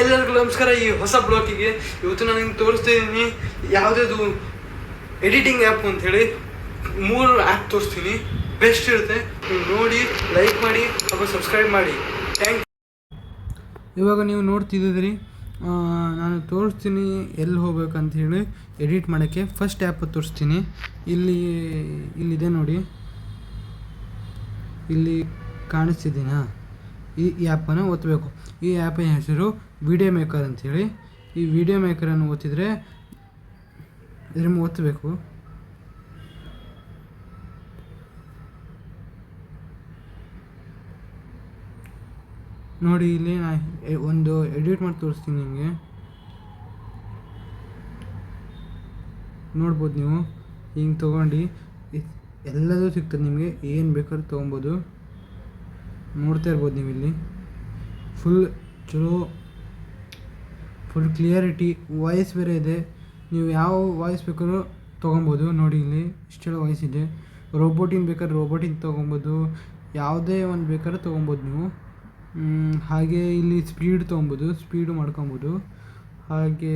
ಎಲ್ಲರಿಗೂ ನಮಸ್ಕಾರ. ಈ ಹೊಸ ಬ್ಲಾಗಿಗೆ ಇವತ್ತು ನಾನು ನಿಮ್ಗೆ ತೋರಿಸ್ತಿದ್ದೀನಿ ಯಾವುದಾದ್ರು ಎಡಿಟಿಂಗ್ ಆ್ಯಪ್ ಅಂಥೇಳಿ 3 ಆ್ಯಪ್ ತೋರಿಸ್ತೀನಿ. ಬೆಸ್ಟ್ ಇರುತ್ತೆ, ನೀವು ನೋಡಿ ಲೈಕ್ ಮಾಡಿ ಹಾಗೂ ಸಬ್ಸ್ಕ್ರೈಬ್ ಮಾಡಿ. Thank you. ಇವಾಗ ನೀವು ನೋಡ್ತಿದ್ದೀರಿ, ನಾನು ತೋರಿಸ್ತೀನಿ ಎಲ್ಲಿ ಹೋಗ್ಬೇಕಂತ ಹೇಳಿ ಎಡಿಟ್ ಮಾಡೋಕ್ಕೆ. ಫಸ್ಟ್ ಆ್ಯಪ್ ತೋರಿಸ್ತೀನಿ. ಇಲ್ಲಿದೆ ನೋಡಿ, ಇಲ್ಲಿ ಕಾಣಿಸ್ತಿದ್ದೀನಾ? ಈ ಆ್ಯಪನ್ನು ಒತ್ತಬೇಕು. ಈ ಆ್ಯಪಿನ ಹೆಸರು ವಿಡಿಯೋ ಮೇಕರ್ ಅಂಥೇಳಿ. ಈ ವಿಡಿಯೋ ಮೇಕರನ್ನು ಒತ್ತಿದರೆ ಇದ್ರ ಒತ್ತಬೇಕು. ನೋಡಿ, ಇಲ್ಲಿ ನಾನು ಒಂದು ಎಡಿಟ್ ಮಾಡಿ ತೋರಿಸ್ತೀನಿ ನಿಮಗೆ. ನೋಡ್ಬೋದು ನೀವು, ಹಿಂಗೆ ತೊಗೊಂಡು ಎಲ್ಲದೂ ಸಿಗ್ತದೆ ನಿಮಗೆ. ಏನು ಬೇಕಾದ್ರೂ ತೊಗೊಬೋದು. ನೋಡ್ತಾ ಇರ್ಬೋದು ನೀವು. ಇಲ್ಲಿ ಫುಲ್ ಚಲೋ, ಫುಲ್ ಕ್ಲಿಯರಿಟಿ, ವಾಯ್ಸ್ ಬೇರೆ ಇದೆ. ನೀವು ಯಾವ ವಾಯ್ಸ್ ಬೇಕಾದ್ರೂ ತೊಗೊಬೋದು. ನೋಡಿ, ಇಲ್ಲಿ ಇಷ್ಟೆಲ್ಲ ವಾಯ್ಸ್ ಇದೆ. ರೋಬೋಟಿನ್ ಬೇಕಾದ್ರೆ ರೋಬೋಟಿನ್ ತೊಗೊಬೋದು, ಯಾವುದೇ ಒಂದು ಬೇಕಾದ್ರೆ ತೊಗೊಬೋದು ನೀವು. ಹಾಗೆ ಇಲ್ಲಿ ಸ್ಪೀಡ್ ತೊಗೊಬೋದು, ಸ್ಪೀಡು ಮಾಡ್ಕೊಬೋದು. ಹಾಗೆ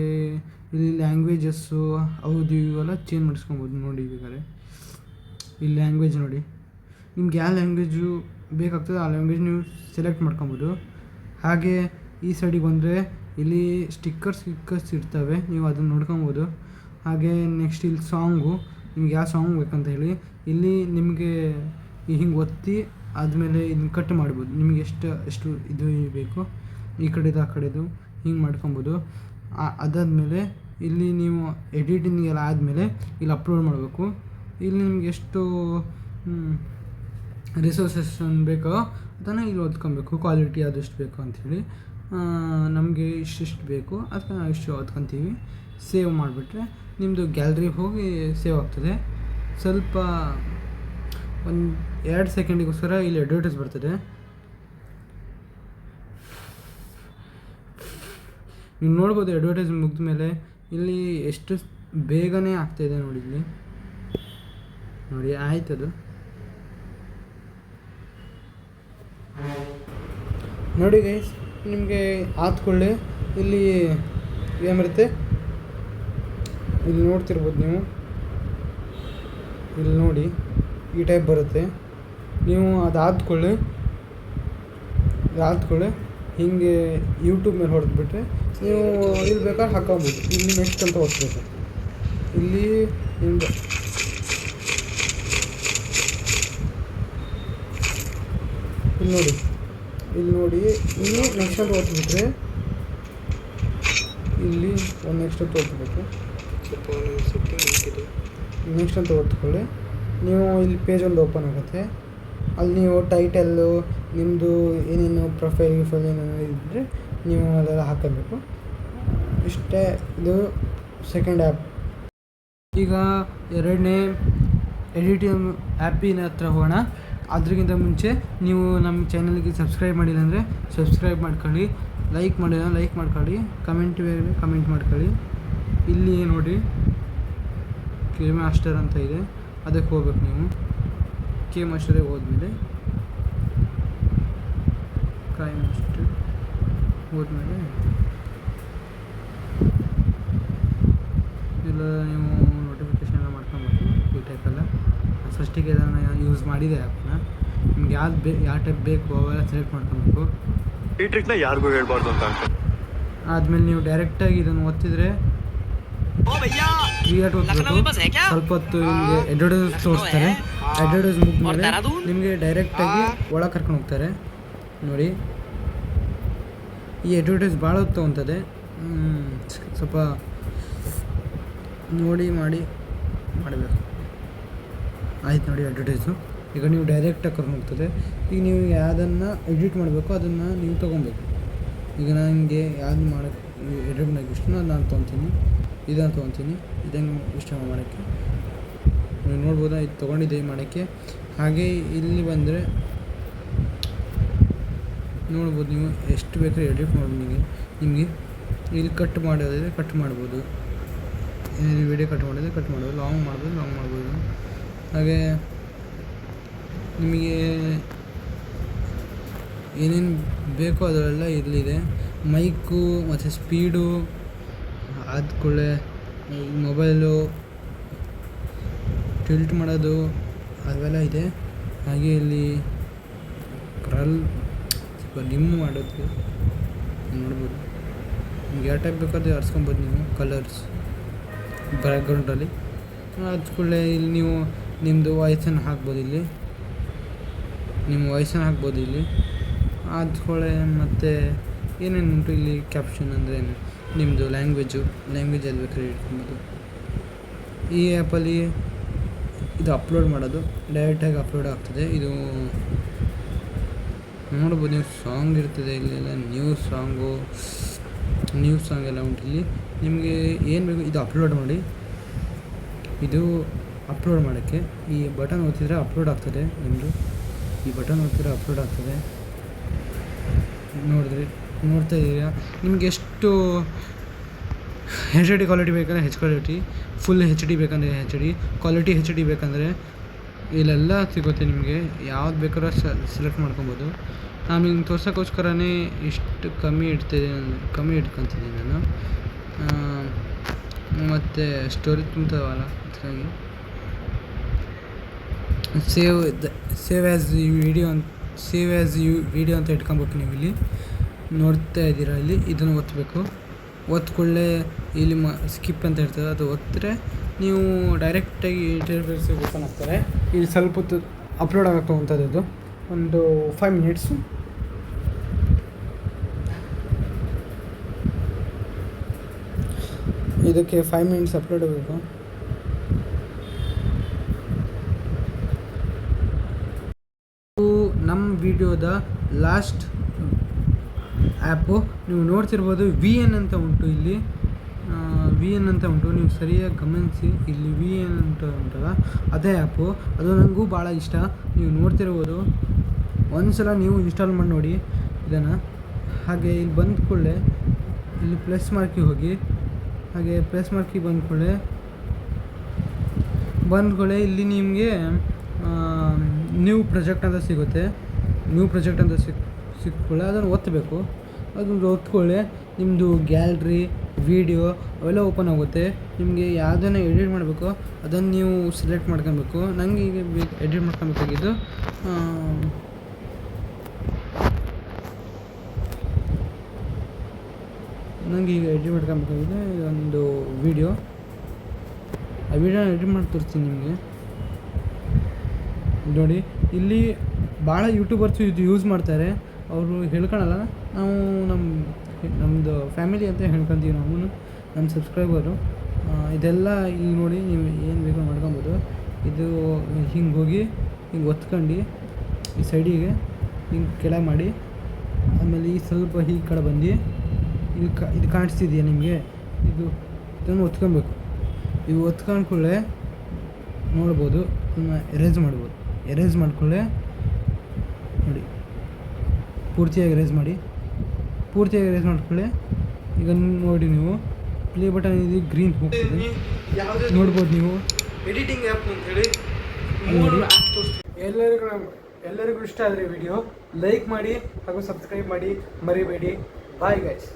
ಇಲ್ಲಿ ಲ್ಯಾಂಗ್ವೇಜಸ್ಸು ಹೌದು ಇವೆಲ್ಲ ಚೇಂಜ್ ಮಾಡಿಸ್ಕೊಬೋದು. ನೋಡಿ, ಬೇಕಾದ್ರೆ ಇಲ್ಲಿ ಲ್ಯಾಂಗ್ವೇಜ್ ನೋಡಿ, ನಿಮ್ಗೆ ಯಾವ ಲ್ಯಾಂಗ್ವೇಜು ಬೇಕಾಗ್ತದೆ ಆ ಲ್ಯಾಂಗ್ವೇಜ್ ನೀವು ಸೆಲೆಕ್ಟ್ ಮಾಡ್ಕೊಬೋದು. ಹಾಗೆ ಈ ಸೈಡಿಗೆ ಬಂದರೆ ಇಲ್ಲಿ ಸ್ಟಿಕ್ಕರ್ಸ್ ಇರ್ತವೆ, ನೀವು ಅದನ್ನು ನೋಡ್ಕೊಬೋದು. ಹಾಗೆ ನೆಕ್ಸ್ಟ್ ಇಲ್ಲಿ ಸಾಂಗು, ನಿಮ್ಗೆ ಯಾವ ಸಾಂಗ್ ಬೇಕಂತ ಹೇಳಿ ಇಲ್ಲಿ ನಿಮಗೆ ಹಿಂಗೆ ಒತ್ತಿ ಆದಮೇಲೆ ಇದನ್ನ ಕಟ್ ಮಾಡ್ಬೋದು. ನಿಮಗೆ ಎಷ್ಟು ಇದು ಬೇಕು, ಈ ಕಡೆದು ಆ ಕಡೆದು ಹಿಂಗೆ ಮಾಡ್ಕೊಬೋದು. ಅದಾದಮೇಲೆ ಇಲ್ಲಿ ನೀವು ಎಡಿಟಿಂಗ್ ಎಲ್ಲ ಆದಮೇಲೆ ಇಲ್ಲಿ ಅಪ್ಲೋಡ್ ಮಾಡಬೇಕು. ಇಲ್ಲಿ ನಿಮ್ಗೆ ಎಷ್ಟು ರಿಸೋರ್ಸಸ್ ಬೇಕೋ ಅದನ್ನು ಇಲ್ಲಿ ಓದ್ಕೊಬೇಕು. ಕ್ವಾಲಿಟಿ ಅದೆಷ್ಟು ಬೇಕು ಅಂಥೇಳಿ ನಮಗೆ ಇಷ್ಟಿಷ್ಟು ಬೇಕು, ಅದಕ್ಕೆ ನಾವು ಇಷ್ಟು ಓದ್ಕೊತೀವಿ. ಸೇವ್ ಮಾಡಿಬಿಟ್ರೆ ನಿಮ್ಮದು ಗ್ಯಾಲ್ರಿಗೆ ಹೋಗಿ ಸೇವ್ ಆಗ್ತದೆ. ಸ್ವಲ್ಪ ಒಂದು 2 ಸೆಕೆಂಡಿಗೋಸ್ಕರ ಇಲ್ಲಿ ಅಡ್ವರ್ಟೈಸ್ ಬರ್ತದೆ. ನೀವು ನೋಡ್ಬೋದು, ಅಡ್ವರ್ಟೈಸ್ ಮುಗಿದ ಮೇಲೆ ಇಲ್ಲಿ ಎಷ್ಟು ಬೇಗನೆ ಆಗ್ತಾಯಿದೆ ನೋಡಿ. ಇಲ್ಲಿ ನೋಡಿ, ಆಯ್ತದು ನೋಡಿ ಗೈಸ್. ನಿಮಗೆ ಆದ್ಕೊಳ್ಳಿ ಇಲ್ಲಿ ಏನು ಬರುತ್ತೆ, ಇಲ್ಲಿ ನೋಡ್ತಿರ್ಬೋದು ನೀವು. ಇಲ್ಲಿ ನೋಡಿ, ಈ ಟೈಪ್ ಬರುತ್ತೆ. ನೀವು ಅದಾದ್ಕೊಳ್ಳಿ ಹೀಗೆ ಯೂಟ್ಯೂಬ್ ಮೇಲೆ ಹೊಡೆದ್ಬಿಟ್ರೆ ನೀವು ಇಲ್ಲಿ ಬೇಕಾದ್ರೆ ಹಾಕೊಬೋದು. ಇಲ್ಲಿ ನೆಕ್ಸ್ಟ್ ಅಂತ ಒತ್ತಬೇಕು. ಇಲ್ಲಿ ನೋಡಿ ಇಲ್ಲಿ ನೆಕ್ಸ್ಟ್ ಅಂತ ಓದ್ಬಿಟ್ರೆ ಇಲ್ಲಿ ಒಂದು ನೆಕ್ಸ್ಟ್ ಅಂತ ಓದ್ಬೇಕು. ನೆಕ್ಸ್ಟ್ ಅಂತ ಓದ್ಕೊಳ್ಳಿ. ನೀವು ಇಲ್ಲಿ ಪೇಜ್ ಒಂದು ಓಪನ್ ಆಗುತ್ತೆ. ಅಲ್ಲಿ ನೀವು ಟೈಟಲ್ಲು ನಿಮ್ಮದು ಏನೇನು ಪ್ರೊಫೈಲ್ ಏನೇನು ಇದ್ದರೆ ನೀವು ಅದೆಲ್ಲ ಹಾಕಬೇಕು. ಇಷ್ಟೇ. ಇದು ಸೆಕೆಂಡ್ ಆ್ಯಪ್. ಈಗ ಎರಡನೇ ಎಡಿಟಿಂಗ್ ಆ್ಯಪಿನ ಹತ್ರ ಹೋಗೋಣ. ಅದಕ್ಕಿಂತ ಮುಂಚೆ ನೀವು ನಮ್ಮ ಚಾನಲ್ಗೆ ಸಬ್ಸ್ಕ್ರೈಬ್ ಮಾಡಿಲ್ಲ ಅಂದರೆ ಸಬ್ಸ್ಕ್ರೈಬ್ ಮಾಡ್ಕೊಳ್ಳಿ, ಲೈಕ್ ಮಾಡಿಲ್ಲ ಲೈಕ್ ಮಾಡ್ಕೊಳ್ಳಿ, ಕಮೆಂಟ್ ಮಾಡ್ಕೊಳ್ಳಿ. ಇಲ್ಲಿ ನೋಡಿ, ಕೆ ಮಾಸ್ಟರ್ ಅಂತ ಇದೆ, ಅದಕ್ಕೆ ಹೋಗ್ಬೇಕು ನೀವು. ಕೆ ಮಾಸ್ಟರಿಗೆ ಹೋದ್ಮೇಲೆ ಇಲ್ಲ ನೀವು ನೋಟಿಫಿಕೇಷನ್ ಎಲ್ಲ ಮಾಡ್ಕೊಬೇಕು. ಈ ಟೈಪೆಲ್ಲ ಫಸ್ಟಿಗೆ ಇದನ್ನು ಯೂಸ್ ಮಾಡಿದೆ ಆ್ಯಪ್ನ. ನಿಮ್ಗೆ ಯಾವ ಟೈಪ್ ಬೇಕು ಅವೆಲ್ಲ ಸೆಲೆಕ್ಟ್ ಮಾಡ್ಕೊಬೇಕು. ಈ ಟ್ರಿಕ್ನ ಯಾರಿಗೂ ಹೇಳ್ಬಾರ್ದು ಅಂತ. ಆದಮೇಲೆ ನೀವು ಡೈರೆಕ್ಟಾಗಿ ಇದನ್ನು ಒತ್ತಿದರೆ ಕ್ರಿಯೇಟ್ ಓದ್ಬೇಕು. ಸ್ವಲ್ಪ ಹೊತ್ತು ನಿಮಗೆ ಅಡ್ವರ್ಟೈಸ್ ತೋರಿಸ್ತಾರೆ. ಅಡ್ವರ್ಟೈಸ್ ಮುಗಿದ್ಮೇಲೆ ನಿಮಗೆ ಡೈರೆಕ್ಟಾಗಿ ಒಳಗೆ ಕರ್ಕೊಂಡು ಹೋಗ್ತಾರೆ. ನೋಡಿ, ಈ ಅಡ್ವರ್ಟೈಸ್ ಭಾಳ ಹೊತ್ತು ತೊಗೊತದೆ. ಸ್ವಲ್ಪ ನೋಡಿ ಮಾಡಬೇಕು. ಆಯ್ತು ನೋಡಿ ಅಡ್ವರ್ಟೈಸು. ಈಗ ನೀವು ಡೈರೆಕ್ಟಾಗಿ ಕರ್ಕೊಂಡು ಹೋಗ್ತದೆ. ಈಗ ನೀವು ಯಾವುದನ್ನು ಎಡಿಟ್ ಮಾಡಬೇಕು ಅದನ್ನು ನೀವು ತೊಗೊಬೇಕು. ಈಗ ನನಗೆ ಯಾವ್ದು ಮಾಡೋಕ್ಕೆ ಎಡಿಟ್ ಮಾಡೋಕ್ಕೆ ಇಷ್ಟನೋ ನಾನು ತೊಗೊತೀನಿ, ಇದನ್ನು ತೊಗೊತೀನಿ. ಇದನ್ನು ಇಷ್ಟ ಮಾಡೋಕ್ಕೆ ನೀವು ನೋಡ್ಬೋದಾ, ಇದು ತೊಗೊಂಡಿದ್ದೆ ಮಾಡೋಕ್ಕೆ. ಹಾಗೆ ಇಲ್ಲಿ ಬಂದರೆ ನೋಡ್ಬೋದು ನೀವು ಎಷ್ಟು ಬೇಕಾದ್ರೆ ಎಡಿಟ್ ಮಾಡ್ಬೋದು. ನಿಮಗೆ ಇಲ್ಲಿ ಕಟ್ ಮಾಡೋದಿದೆ ಕಟ್ ಮಾಡ್ಬೋದು. ವಿಡಿಯೋ ಕಟ್ ಮಾಡ್ಬೋದು, ಲಾಂಗ್ ಮಾಡ್ಬೋದು. ಹಾಗೆ ನಿಮಗೆ ಏನೇನು ಬೇಕೋ ಅದರೆಲ್ಲ ಇರಲಿದೆ. ಮೈಕು ಮತ್ತು ಸ್ಪೀಡು ಆದ ಕೂಡಲೇ ಈ ಮೊಬೈಲು ಟಿಲ್ಟ್ ಮಾಡೋದು ಅವೆಲ್ಲ ಇದೆ. ಹಾಗೆ ಇಲ್ಲಿ ಸ್ವಲ್ಪ ಡಿಮ್ ಮಾಡೋದು ನೋಡ್ಬೋದು. ನಿಮ್ಗೆ ಯಾವ ಟೈಪ್ ಬೇಕಾದ್ರೆ ಆರಿಸ್ಕೊಬೋದು ನೀವು ಕಲರ್ಸ್ ಬ್ಯಾಕ್ಗ್ರೌಂಡಲ್ಲಿ. ಆದ ಕೂಡಲೇ ಇಲ್ಲಿ ನೀವು ನಿಮ್ಮದು ವಾಯ್ಸನ್ನು ಹಾಕ್ಬೋದು. ಇಲ್ಲಿ ನಿಮ್ಮ ವಾಯ್ಸನ್ನು ಹಾಕ್ಬೋದು. ಇಲ್ಲಿ ಆದ ಕೂಡಲೇ ಮತ್ತು ಏನೇನು ಉಂಟು ಇಲ್ಲಿ ಕ್ಯಾಪ್ಷನ್ ಅಂದರೆ ನಿಮ್ಮದು ಲ್ಯಾಂಗ್ವೇಜಲ್ಲಿ ಬೇಕಾದ್ರೆ ಇಟ್ಕೊಬೋದು. ಈ ಆ್ಯಪಲ್ಲಿ ಇದು ಅಪ್ಲೋಡ್ ಮಾಡೋದು ಡೈರೆಕ್ಟಾಗಿ ಅಪ್ಲೋಡ್ ಆಗ್ತದೆ. ಇದು ನೋಡ್ಬೋದು ನೀವು ಸಾಂಗ್ ಇರ್ತದೆ ಇಲ್ಲೆಲ್ಲ ನ್ಯೂ ಸಾಂಗ್ ಎಲ್ಲ ಉಂಟು. ಇಲ್ಲಿ ನಿಮಗೆ ಏನು ಬೇಕು ಇದು ಅಪ್ಲೋಡ್ ಮಾಡಿ. ಇದು ಅಪ್ಲೋಡ್ ಮಾಡೋಕ್ಕೆ ಈ ಬಟನ್ ಒತ್ತಿದ್ರೆ ಅಪ್ಲೋಡ್ ಆಗ್ತದೆ. ನಿಮ್ಮದು ಈ ಬಟನ್ ಒತ್ತಿದ್ರೆ ಅಪ್ಲೋಡ್ ಆಗ್ತದೆ. ನೋಡ್ತಾ ಇದ್ದೀರಾ ನಿಮಗೆ ಎಷ್ಟು HD ಕ್ವಾಲಿಟಿ ಬೇಕಂದರೆ HD ಕ್ವಾಲಿಟಿ, ಫುಲ್ HD ಬೇಕಂದರೆ HD ಕ್ವಾಲಿಟಿ, HD ಬೇಕಂದರೆ ಇಲ್ಲೆಲ್ಲ ಸಿಗುತ್ತೆ. ನಿಮಗೆ ಯಾವ್ದು ಬೇಕಾದ್ರೂ ಸೆಲೆಕ್ಟ್ ಮಾಡ್ಕೊಬೋದು. ನಾನು ನಿಮ್ಗೆ ತೋರ್ಸೋಕ್ಕೋಸ್ಕರನೇ ಇಷ್ಟು ಕಮ್ಮಿ ಇಟ್ಕೊತಿದ್ದೀನಿ ನಾನು. ಮತ್ತು ಸ್ಟೋರೇಜ್ ತುಂಬ್ತವಲ್ಲ ಅದಕ್ಕಾಗಿ ಸೇವ್ ಆ್ಯಸ್ ವಿಡಿಯೋ ಅಂತ ಇಟ್ಕೊಬೇಕು. ನೀವು ಇಲ್ಲಿ ನೋಡ್ತಾ ಇದ್ದೀರಾ, ಇಲ್ಲಿ ಇದನ್ನು ಒತ್ತಬೇಕು. ಒತ್ಕೊಳ್ಳೆ ಇಲ್ಲಿ ಸ್ಕಿಪ್ ಅಂತ ಇರ್ತದೆ, ಅದು ಒತ್ತಿದ್ರೆ ನೀವು ಡೈರೆಕ್ಟಾಗಿ ಇಂಟರ್ಫೇಸ್ ಓಪನ್ ಆಗ್ತಾರೆ. ಇಲ್ಲಿ ಸ್ವಲ್ಪ ಹೊತ್ತು ಅಪ್ಲೋಡ್ ಆಗಕ್ಕೆ ತೊಗೊತದ್ದು ಒಂದು 5 ಮಿನಿಟ್ಸು. ಇದಕ್ಕೆ 5 ಮಿನಿಟ್ಸ್ ಅಪ್ಲೋಡ್ ಆಗಬೇಕು. ನಮ್ಮ ವಿಡಿಯೋದ ಲಾಸ್ಟ್ ಆ್ಯಪು ನೀವು ನೋಡ್ತಿರ್ಬೋದು. VN ಅಂತ ಉಂಟು. ಇಲ್ಲಿ VN ಅಂತ ಉಂಟು. ನೀವು ಸರಿಯಾಗಿ ಗಮನಿಸಿ. ಇಲ್ಲಿ VN ಅಂತ ಉಂಟಲ್ಲ ಅದೇ ಆ್ಯಪು. ಅದು ನನಗೂ ಭಾಳ ಇಷ್ಟ. ನೀವು ನೋಡ್ತಿರ್ಬೋದು. ಒಂದು ಸಲ ನೀವು ಇನ್ಸ್ಟಾಲ್ ಮಾಡಿ ನೋಡಿ ಇದನ್ನು. ಹಾಗೆ ಇಲ್ಲಿ ಬಂದ ಕೂಡಲೇ ಇಲ್ಲಿ ಪ್ಲಸ್ ಮಾರ್ಕಿಗೆ ಹೋಗಿ. ಹಾಗೆ ಪ್ಲಸ್ ಮಾರ್ಕಿಗೆ ಬಂದ್ಕೊಳ್ಳೆ ಇಲ್ಲಿ ನಿಮಗೆ ನ್ಯೂ ಪ್ರಾಜೆಕ್ಟ್ ಅಂತ ಸಿಗುತ್ತೆ. ಸಿಕ್ಕೊಳ್ಳೆ ಅದನ್ನು ಒತ್ತಬೇಕು. ಅದನ್ನು ಒತ್ಕೊಳ್ಳೆ ನಿಮ್ಮದು ಗ್ಯಾಲ್ರಿ ವೀಡಿಯೋ ಅವೆಲ್ಲ ಓಪನ್ ಆಗುತ್ತೆ. ನಿಮಗೆ ಯಾವುದನ್ನು ಎಡಿಟ್ ಮಾಡಬೇಕು ಅದನ್ನು ನೀವು ಸೆಲೆಕ್ಟ್ ಮಾಡ್ಕೊಬೇಕು. ನನಗೆ ಈಗ ಎಡಿಟ್ ಮಾಡ್ಕೊಬೇಕಾಗಿದ್ದು ಒಂದು ವೀಡಿಯೋ. ಆ ವಿಡಿಯೋನ ಎಡಿಟ್ ಮಾಡಿ ತೋರಿಸ್ತೀನಿ ನಿಮಗೆ. ನೋಡಿ ಇಲ್ಲಿ ಭಾಳ ಯೂಟ್ಯೂಬರ್ಸು ಇದು ಯೂಸ್ ಮಾಡ್ತಾರೆ. ಅವರು ಹೇಳ್ಕೊಳಲ್ಲ. ನಾವು ನಮ್ಮದು ಫ್ಯಾಮಿಲಿ ಅಂತ ಹೇಳ್ಕೊತೀವಿ. ನಾವು ನಮ್ಮ ಸಬ್ಸ್ಕ್ರೈಬರು ಇದೆಲ್ಲ ಇಲ್ಲಿ ನೋಡಿ ನೀವು ಏನು ಬೇಕೋ ಮಾಡ್ಕೊಬೋದು. ಇದು ಹಿಂಗೆ ಹೋಗಿ ಹಿಂಗೆ ಒತ್ಕೊಂಡು ಈ ಸೈಡಿಗೆ ಹಿಂಗೆ ಕೆಳಗೆ ಮಾಡಿ, ಆಮೇಲೆ ಈ ಸ್ವಲ್ಪ ಈ ಕಡೆ ಬಂದು ಇದು ಕಾಣಿಸ್ತಿದೆಯಾ ನಿಮಗೆ? ಇದನ್ನು ಒತ್ಕೊಬೇಕು. ಇವು ಒತ್ಕೊಂಡು ಕೂಡಲೇ ನೋಡ್ಬೋದು. ಇದನ್ನು ಎರೇಸ್ ಮಾಡ್ಬೋದು. ಎರೇಸ್ ಮಾಡ್ಕೊಳ್ಳೆ ನೋಡಿ, ಪೂರ್ತಿಯಾಗಿ ಎರೇಸ್ ಮಾಡ್ಕೊಳ್ಳೆ. ಈಗ ನೋಡಿ ನೀವು ಪ್ಲೇ ಬಟನ್ ಇದೆ, ಗ್ರೀನ್ ಹೋಗ್ತದೆ ನೋಡ್ಬೋದು ನೀವು. ಎಡಿಟಿಂಗ್ ಆ್ಯಪ್ ಅಂತೇಳಿ ಎಲ್ಲರಿಗೂ ಇಷ್ಟ ಆದರೆ ವಿಡಿಯೋ ಲೈಕ್ ಮಾಡಿ ಹಾಗೂ ಸಬ್ಸ್ಕ್ರೈಬ್ ಮಾಡಿ ಮರಿಬೇಡಿ. Bye guys.